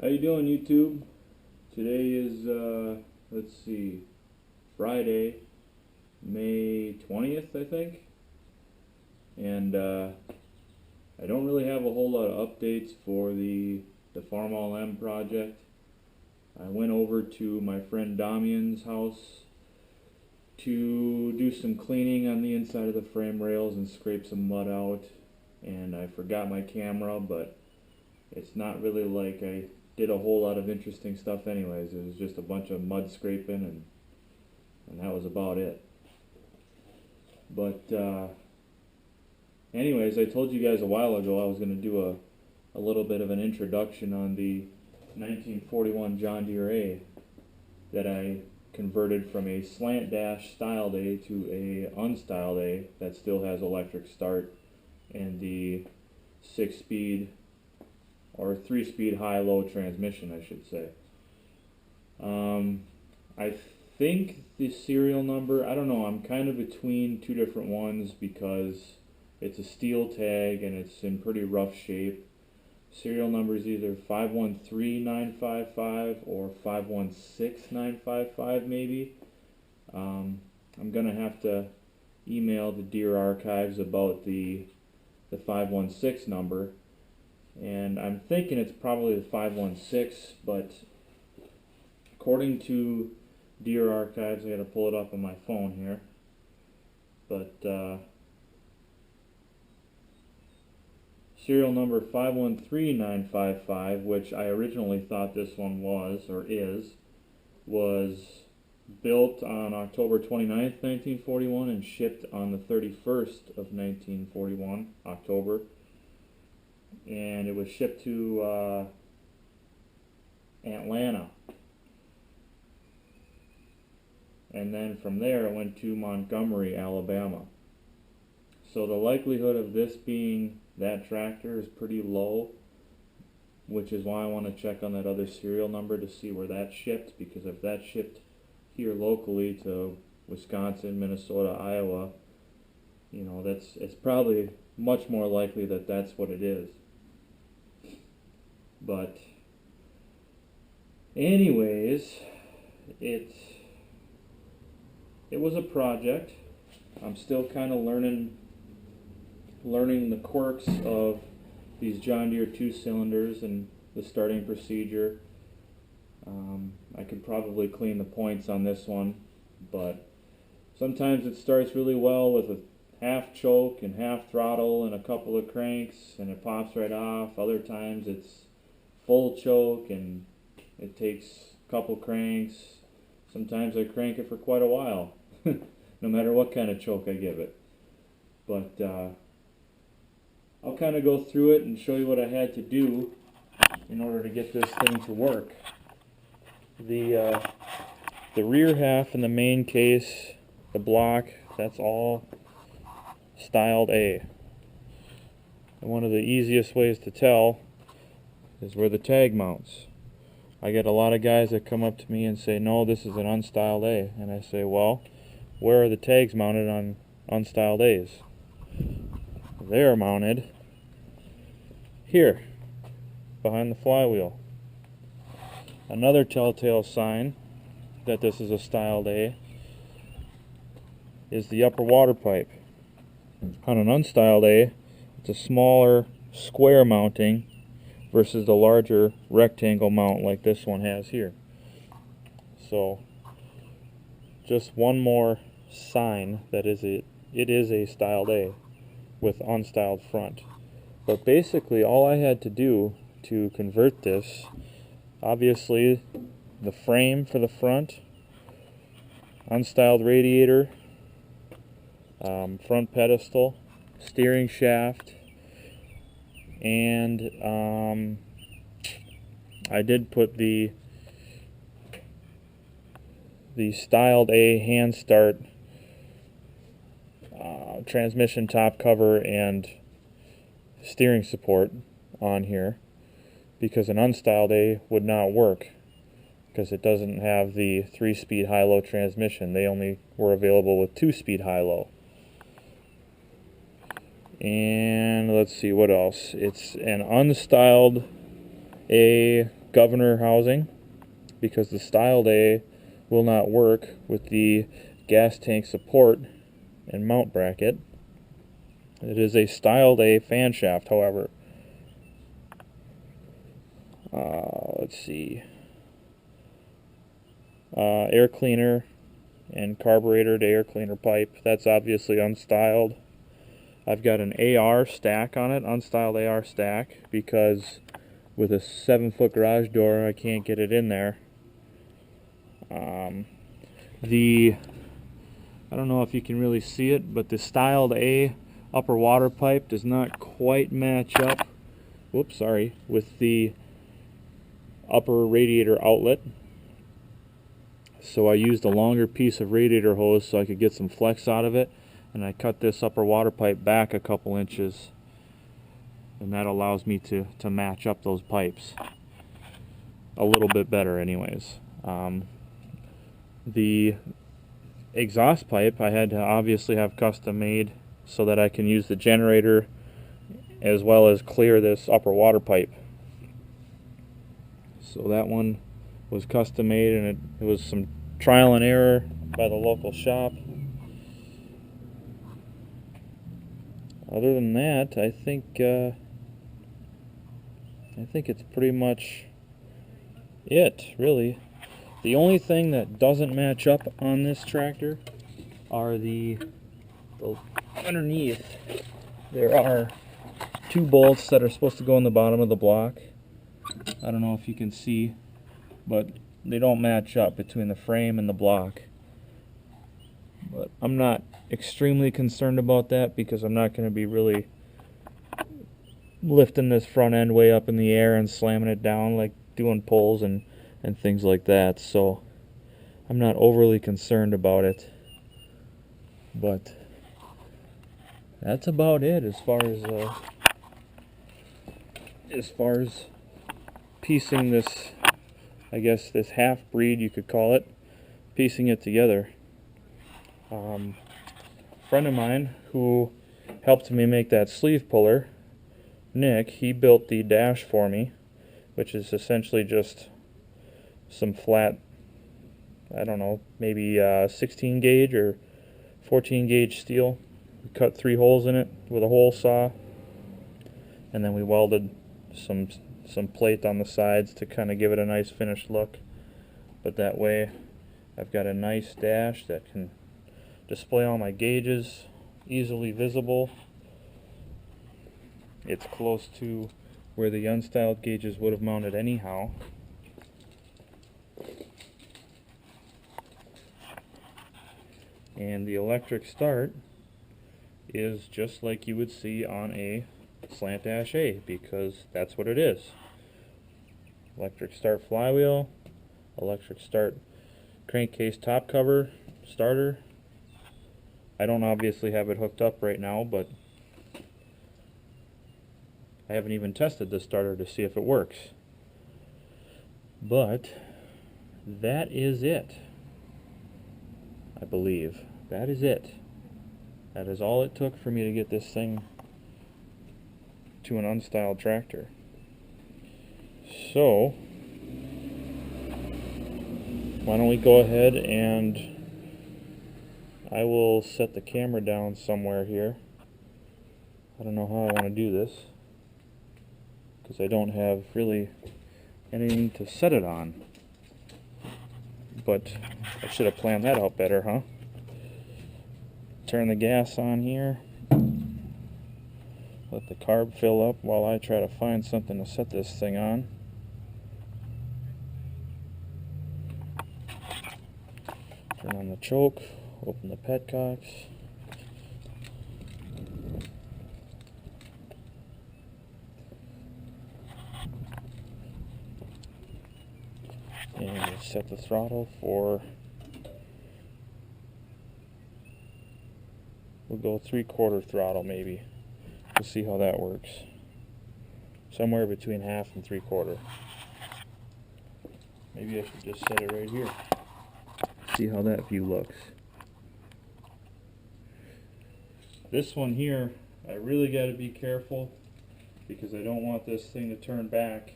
How you doing, YouTube? Today is let's see, Friday, May 20th, I think. And I don't really have a whole lot of updates for the Farm All M project. I went over to my friend Damian's house to do some cleaning on the inside of the frame rails and scrape some mud out. And I forgot my camera, but it's not really like I did a whole lot of interesting stuff anyways. It was just a bunch of mud scraping and that was about it. But anyways, I told you guys a while ago I was going to do a little bit of an introduction on the 1941 John Deere A that I converted from a slant dash styled A to a unstyled A that still has electric start and the 6-speed or 3-speed high-low transmission, I should say. I think the serial number, I don't know, I'm kind of between two different ones because it's a steel tag and it's in pretty rough shape. Serial number is either 513955 or 516955 maybe. I'm gonna have to email the Deere Archives about the 516 number, and I'm thinking it's probably the 516, but according to Deere Archives, I gotta pull it up on my phone here, but serial number 513955, which I originally thought this one was, or is, was built on October 29th, 1941 and shipped on the 31st of 1941, October. And it was shipped to Atlanta. And then from there it went to Montgomery, Alabama. So the likelihood of this being that tractor is pretty low, which is why I want to check on that other serial number to see where that shipped, because if that shipped here locally to Wisconsin, Minnesota, Iowa, you know, it's probably much more likely that that's what it is. But anyways, it was a project. I'm still kind of learning the quirks of these John Deere 2-cylinders and the starting procedure. I could probably clean the points on this one, but sometimes it starts really well with a half choke and half throttle and a couple of cranks and it pops right off. Other times it's full choke and it takes a couple cranks. Sometimes I crank it for quite a while, no matter what kind of choke I give it. But I'll kind of go through it and show you what I had to do in order to get this thing to work. The rear half and the main case, the block, that's all styled A. And one of the easiest ways to tell is where the tag mounts. I get a lot of guys that come up to me and say, no, this is an unstyled A. And I say, well, where are the tags mounted on unstyled A's? They are mounted here, behind the flywheel. Another telltale sign that this is a styled A is the upper water pipe. On an unstyled A, it's a smaller square mounting versus the larger rectangle mount like this one has here. So just one more sign that it is a styled A with unstyled front. But basically all I had to do to convert this, obviously the frame for the front, unstyled radiator, front pedestal, steering shaft, and I did put the styled A hand start transmission top cover and steering support on here, because an unstyled A would not work because it doesn't have the 3-speed high-low transmission. They only were available with 2-speed high-low. And let's see what else. It's an unstyled A governor housing, because the Styled A will not work with the gas tank support and mount bracket. It is a Styled A fan shaft, however. Let's see. Air cleaner and carburetor to air cleaner pipe. That's obviously unstyled. I've got an AR stack on it, unstyled AR stack, because with a 7-foot garage door I can't get it in there. I don't know if you can really see it, but the Styled A upper water pipe does not quite match up, with the upper radiator outlet. So I used a longer piece of radiator hose so I could get some flex out of it, and I cut this upper water pipe back a couple inches, and that allows me to match up those pipes a little bit better anyways. The exhaust pipe I had to obviously have custom made so that I can use the generator as well as clear this upper water pipe. So that one was custom made, and it was some trial and error by the local shop. Other than that, I think it's pretty much it, really. The only thing that doesn't match up on this tractor are the underneath. There are 2 bolts that are supposed to go in the bottom of the block. I don't know if you can see, but they don't match up between the frame and the block. But I'm not extremely concerned about that, because I'm not going to be really lifting this front end way up in the air and slamming it down like doing pulls and things like that. So I'm not overly concerned about it. But that's about it as far as piecing this, I guess this half-breed you could call it, piecing it together. A friend of mine who helped me make that sleeve puller, Nick, he built the dash for me, which is essentially just some flat, I don't know, maybe 16 gauge or 14 gauge steel. We cut 3 holes in it with a hole saw, and then we welded some plate on the sides to kind of give it a nice finished look. But that way I've got a nice dash that can display all my gauges, easily visible. It's close to where the Unstyled gauges would have mounted anyhow. And the electric start is just like you would see on a Slant A, because that's what it is. Electric start flywheel, electric start crankcase top cover, starter. I don't obviously have it hooked up right now, but I haven't even tested the starter to see if it works. But that is it. I believe that is it. That is all it took for me to get this thing to an unstyled tractor. So why don't we go ahead and I will set the camera down somewhere here. I don't know how I want to do this, because I don't have really anything to set it on. But I should have planned that out better, huh? Turn the gas on here. Let the carb fill up while I try to find something to set this thing on. Turn on the choke. Open the petcocks. And set the throttle for, we'll go 3/4 throttle maybe. We'll see how that works. Somewhere between 1/2 and 3/4. Maybe I should just set it right here. See how that view looks. This one here, I really got to be careful, because I don't want this thing to turn back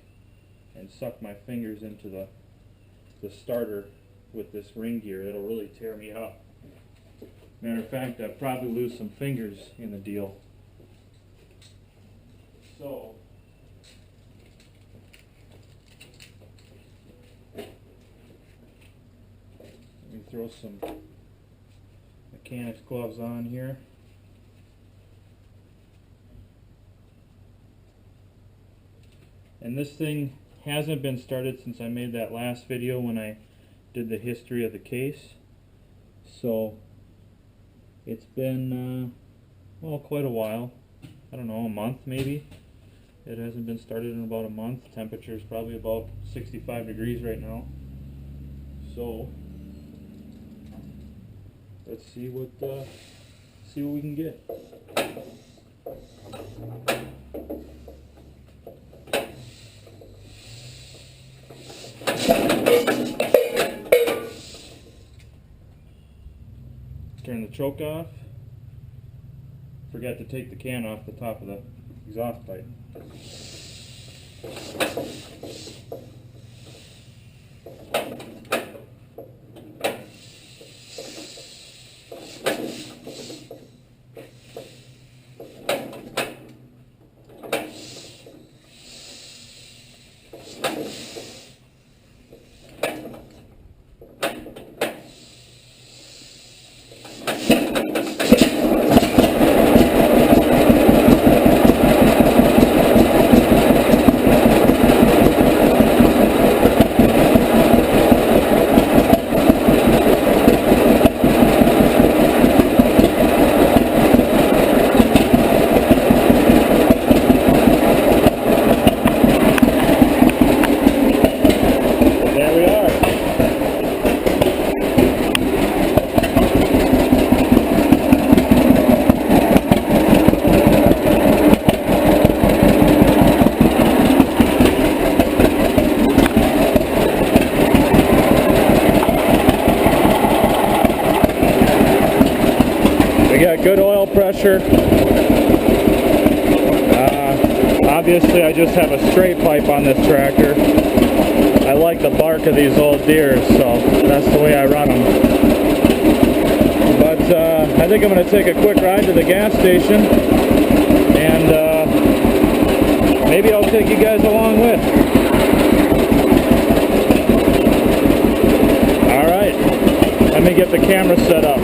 and suck my fingers into the starter with this ring gear, it'll really tear me up. Matter of fact, I'd probably lose some fingers in the deal. So, let me throw some mechanics gloves on here. And this thing hasn't been started since I made that last video when I did the history of the case. So it's been, well, quite a while. I don't know, a month maybe. It hasn't been started in about a month. Temperature is probably about 65 degrees right now. So let's see what we can get. Turn the choke off. Forgot to take the can off the top of the exhaust pipe. Got good oil pressure. Obviously I just have a straight pipe on this tractor. I like the bark of these old Deeres, so that's the way I run them. But I think I'm going to take a quick ride to the gas station, and maybe I'll take you guys along with. Alright, let me get the camera set up.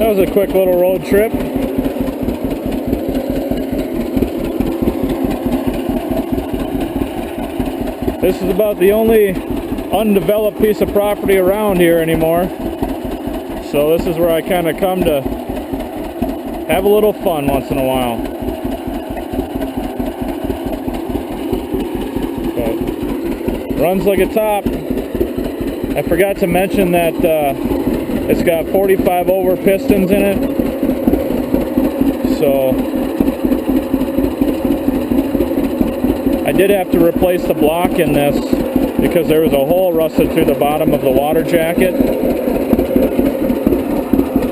That was a quick little road trip. This is about the only undeveloped piece of property around here anymore. So this is where I kind of come to have a little fun once in a while. But runs like a top. I forgot to mention that it's got 45 over pistons in it. So I did have to replace the block in this because there was a hole rusted through the bottom of the water jacket,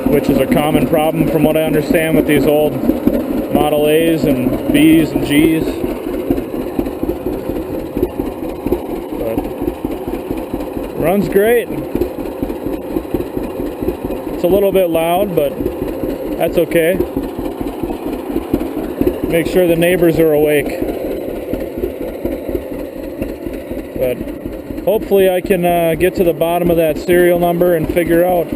which is a common problem from what I understand with these old Model A's and B's and G's. But runs great. It's a little bit loud, but that's okay. Make sure the neighbors are awake. But hopefully I can get to the bottom of that serial number and figure out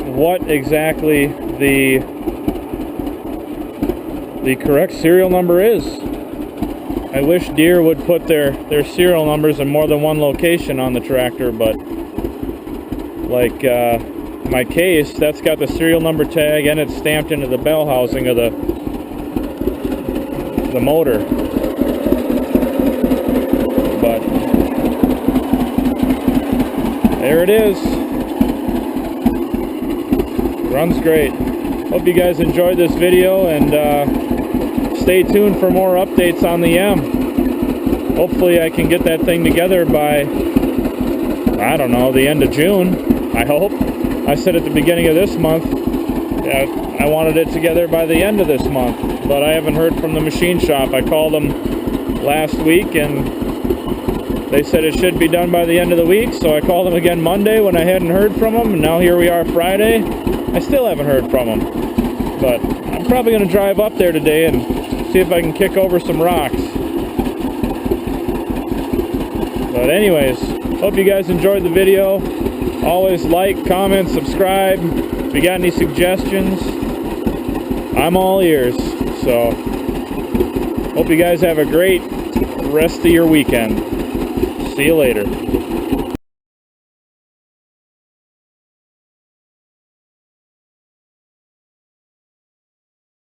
what exactly the correct serial number is. I wish Deere would put their serial numbers in more than one location on the tractor, but like my case, that's got the serial number tag and it's stamped into the bell housing of the motor. But there it is. Runs great. Hope you guys enjoyed this video, and stay tuned for more updates on the M. Hopefully I can get that thing together by, I don't know, the end of June. I hope. I said at the beginning of this month that I wanted it together by the end of this month, but I haven't heard from the machine shop. I called them last week and they said it should be done by the end of the week, so I called them again Monday when I hadn't heard from them, and now here we are Friday. I still haven't heard from them, but I'm probably going to drive up there today and see if I can kick over some rocks. But anyways, hope you guys enjoyed the video. Always like, comment, subscribe. If you got any suggestions, I'm all ears. So, hope you guys have a great rest of your weekend. See you later.